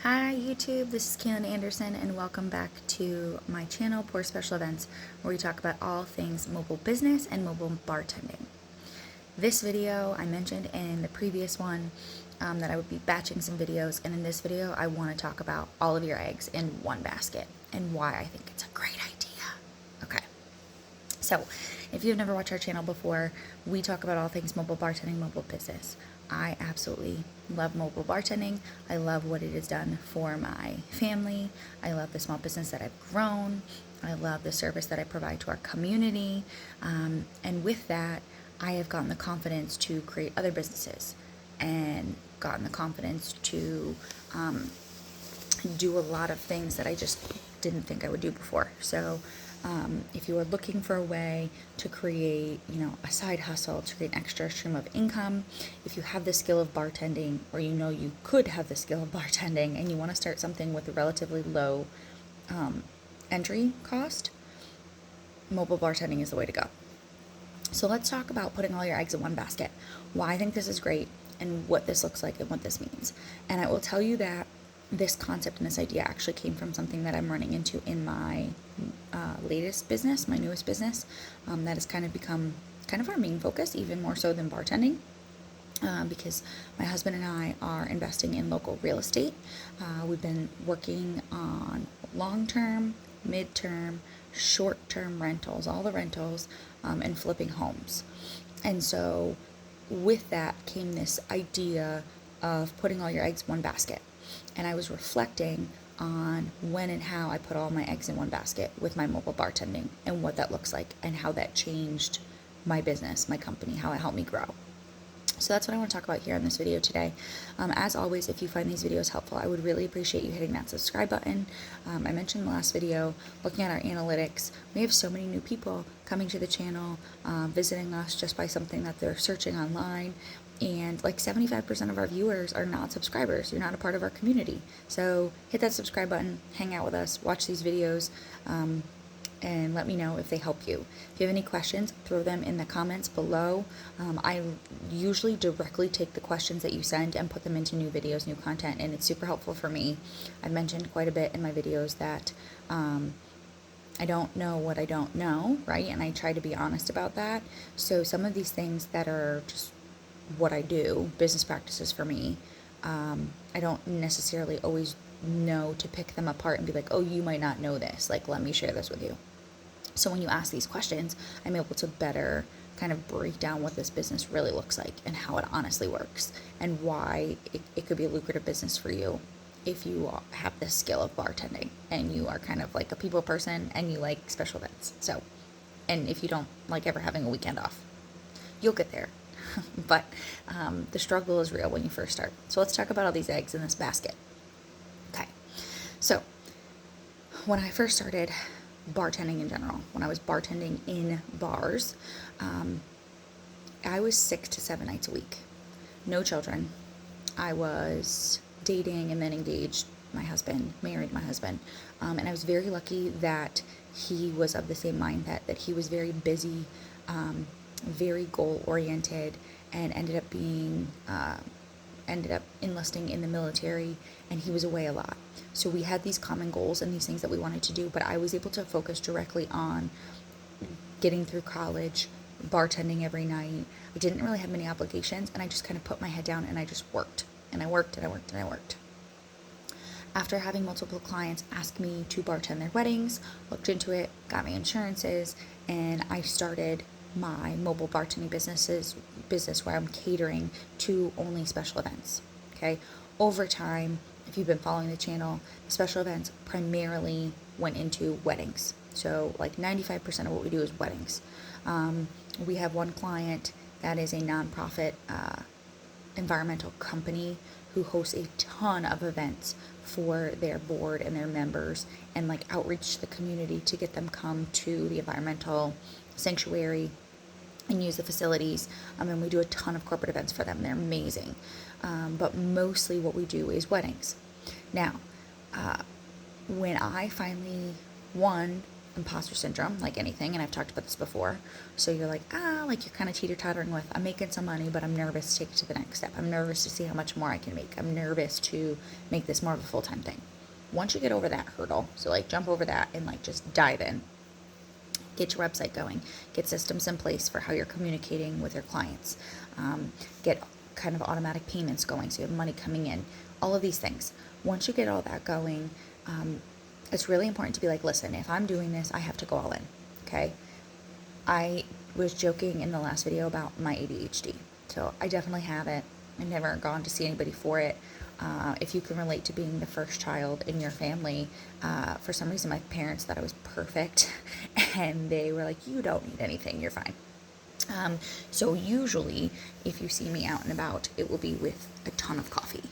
Hi YouTube, this is Kaelin Anderson and welcome back to my channel, Pour Special Events, where we talk about all things mobile business and mobile bartending. This video, I mentioned in the previous one that I would be batching some videos, and in this video I want to talk about all of your eggs in one basket and why I think it's a great idea. Okay, so if you've never watched our channel before, we talk about all things mobile bartending, mobile business. I absolutely love mobile bartending. I love what it has done for my family. I love the small business that I've grown. I love the service that I provide to our community. And with that, I have gotten the confidence to create other businesses and gotten the confidence to do a lot of things that I just didn't think I would do before. So if you are looking for a way to create, a side hustle, to create an extra stream of income, if you have the skill of bartending, or you could have the skill of bartending, and you want to start something with a relatively low entry cost, mobile bartending is the way to go. So let's talk about putting all your eggs in one basket, why I think this is great, and what this looks like and what this means. And I will tell you that this concept and this idea actually came from something that I'm running into in my latest business, my newest business, that has kind of become kind of our main focus, even more so than bartending. Because my husband and I are investing in local real estate. We've been working on long-term, mid-term, short-term rentals, all the rentals, and flipping homes. And so with that came this idea of putting all your eggs in one basket. And I was reflecting on when and how I put all my eggs in one basket with my mobile bartending and what that looks like and how that changed my business, my company, how it helped me grow. So that's what I want to talk about here in this video today. As always, if you find these videos helpful, I would really appreciate you hitting that subscribe button. I mentioned in the last video, looking at our analytics, we have so many new people coming to the channel, visiting us just by something that they're searching online. And like 75% of our viewers are not subscribers. You're not a part of our community. So hit that subscribe button, hang out with us, watch these videos, and let me know if they help you. If you have any questions, throw them in the comments below. I usually directly take the questions that you send and put them into new videos, new content, and it's super helpful for me. I've mentioned quite a bit in my videos that I don't know what I don't know, right? And I try to be honest about that. So some of these things that are just what I do, business practices for me, I don't necessarily always know to pick them apart and be like, oh, you might not know this, like, let me share this with you. So when you ask these questions, I'm able to better kind of break down what this business really looks like and how it honestly works and why it could be a lucrative business for you if you have the skill of bartending and you are kind of like a people person and you like special events. So, and if you don't like ever having a weekend off, you'll get there. But the struggle is real when you first start. So let's talk about all these eggs in this basket. Okay. So when I first started bartending in general, when I was bartending in bars, I was 6 to 7 nights a week. No children. I was dating and then engaged my husband, married my husband. And I was very lucky that he was of the same mindset, that he was very busy, very goal-oriented, and ended up enlisting in the military, and he was away a lot. So we had these common goals and these things that we wanted to do, but I was able to focus directly on getting through college, bartending every night. I didn't really have many obligations, and I just kind of put my head down and I just worked. And I worked and I worked and I worked. After having multiple clients ask me to bartend their weddings, looked into it, got my insurances, and I started my mobile bartending business where I'm catering to only special events. Okay. Over time, if you've been following the channel, the special events primarily went into weddings. So like 95% of what we do is weddings. We have one client that is a nonprofit environmental company who hosts a ton of events for their board and their members, and like outreach to the community to get them come to the environmental sanctuary and use the facilities. And we do a ton of corporate events for them. They're amazing. But mostly what we do is weddings. Now, when I finally, imposter syndrome, like anything, and I've talked about this before. So you're like, like you're kind of teeter-tottering with, I'm making some money, but I'm nervous to take it to the next step. I'm nervous to see how much more I can make. I'm nervous to make this more of a full-time thing. Once you get over that hurdle, so like jump over that and like just dive in, get your website going, get systems in place for how you're communicating with your clients, get kind of automatic payments going so you have money coming in, all of these things. Once you get all that going, it's really important to be like, listen, if I'm doing this, I have to go all in, okay? I was joking in the last video about my ADHD. So I definitely have it. I've never gone to see anybody for it. If you can relate to being the first child in your family, for some reason my parents thought I was perfect and they were like, you don't need anything, you're fine. So usually if you see me out and about, it will be with a ton of coffee.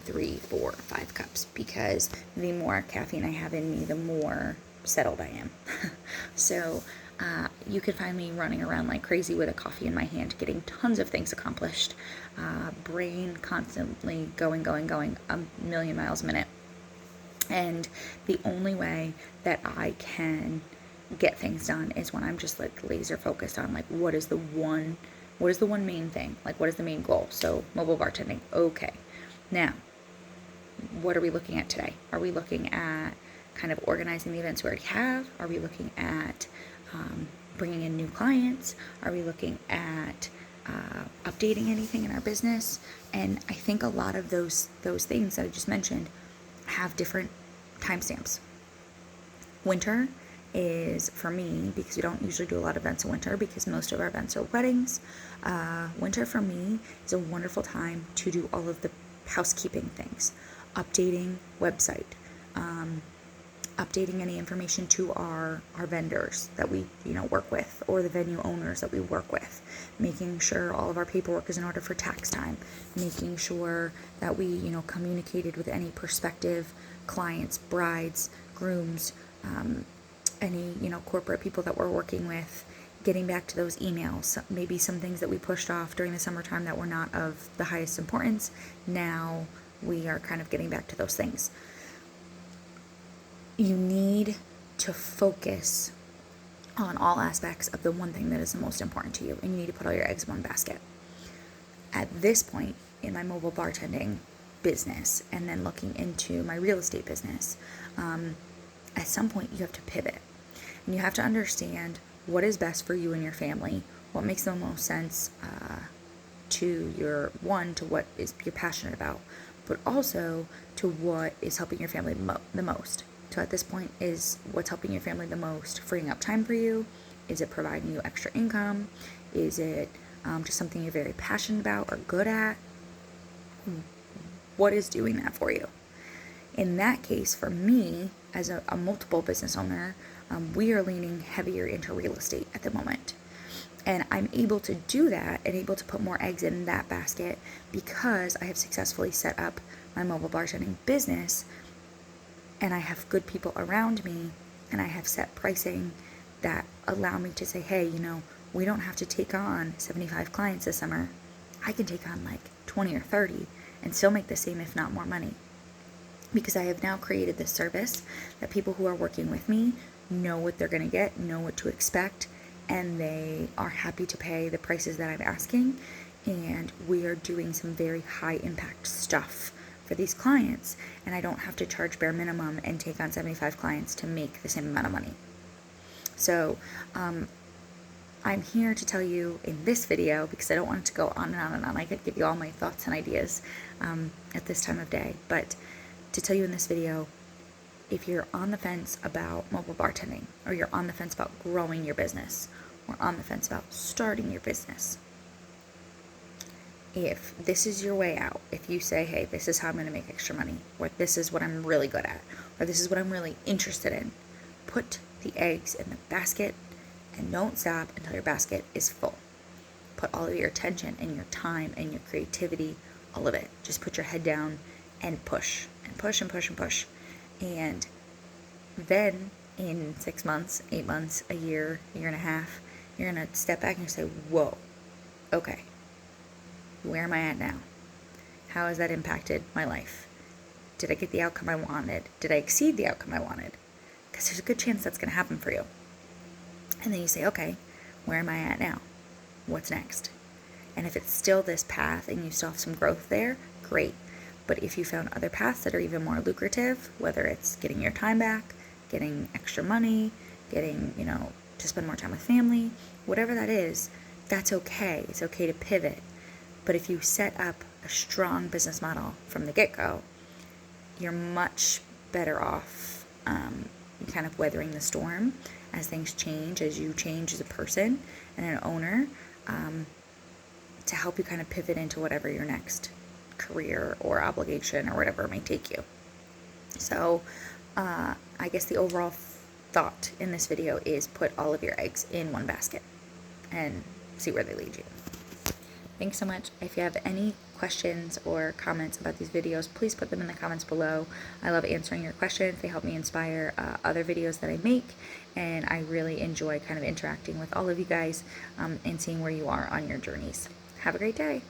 3, 4, 5 cups, because the more caffeine I have in me, the more settled I am. So you can find me running around like crazy with a coffee in my hand, getting tons of things accomplished, brain constantly going a million miles a minute. And the only way that I can get things done is when I'm just like laser focused on like what is the one main thing, like what is the main goal. So mobile bartending, okay. Now, what are we looking at today? Are we looking at kind of organizing the events we already have? Are we looking at bringing in new clients? Are we looking at updating anything in our business? And I think a lot of those things that I just mentioned have different timestamps. Winter is, for me, because we don't usually do a lot of events in winter because most of our events are weddings, winter for me is a wonderful time to do all of the housekeeping things, updating website, updating any information to our vendors that we work with, or the venue owners that we work with, making sure all of our paperwork is in order for tax time, making sure that we communicated with any prospective clients, brides, grooms, any corporate people that we're working with, getting back to those emails, maybe some things that we pushed off during the summertime that were not of the highest importance. Now we are kind of getting back to those things. You need to focus on all aspects of the one thing that is the most important to you, and you need to put all your eggs in one basket. At this point in my mobile bartending business, and then looking into my real estate business, at some point you have to pivot, and you have to understand what is best for you and your family, what makes the most sense to what is you're passionate about, but also to what is helping your family the most. So at this point, is what's helping your family the most freeing up time for you? Is it providing you extra income? Is it just something you're very passionate about or good at? What is doing that for you? In that case, for me, as a multiple business owner, we are leaning heavier into real estate at the moment. And I'm able to do that and able to put more eggs in that basket because I have successfully set up my mobile bartending business, and I have good people around me, and I have set pricing that allow me to say, hey, we don't have to take on 75 clients this summer. I can take on like 20 or 30 and still make the same, if not more money. Because I have now created this service that people who are working with me know what they're going to get, know what to expect, and they are happy to pay the prices that I'm asking. And we are doing some very high impact stuff for these clients, and I don't have to charge bare minimum and take on 75 clients to make the same amount of money. So I'm here to tell you in this video, because I don't want it to go on and on and on. I could give you all my thoughts and ideas at this time of day, but to tell you in this video, if you're on the fence about mobile bartending, or you're on the fence about growing your business, or on the fence about starting your business, if this is your way out, if you say, hey, this is how I'm going to make extra money, or this is what I'm really good at, or this is what I'm really interested in, put the eggs in the basket and don't stop until your basket is full. Put all of your attention and your time and your creativity, all of it. Just put your head down and push and push and push and push. And then in 6 months, 8 months, a year and a half, you're going to step back and say, whoa, okay, where am I at now? How has that impacted my life? Did I get the outcome I wanted? Did I exceed the outcome I wanted? because there's a good chance that's going to happen for you. And then you say, okay, where am I at now? What's next? And if it's still this path and you still have some growth there, great. But if you found other paths that are even more lucrative, whether it's getting your time back, getting extra money, getting, to spend more time with family, whatever that is, that's okay. It's okay to pivot. But if you set up a strong business model from the get-go, you're much better off kind of weathering the storm as things change, as you change as a person and an owner, to help you kind of pivot into whatever your next career or obligation or whatever it may take you. So I guess the overall thought in this video is put all of your eggs in one basket and see where they lead you. Thanks so much. If you have any questions or comments about these videos, please put them in the comments below. I love answering your questions. They help me inspire other videos that I make, and I really enjoy kind of interacting with all of you guys and seeing where you are on your journeys. Have a great day.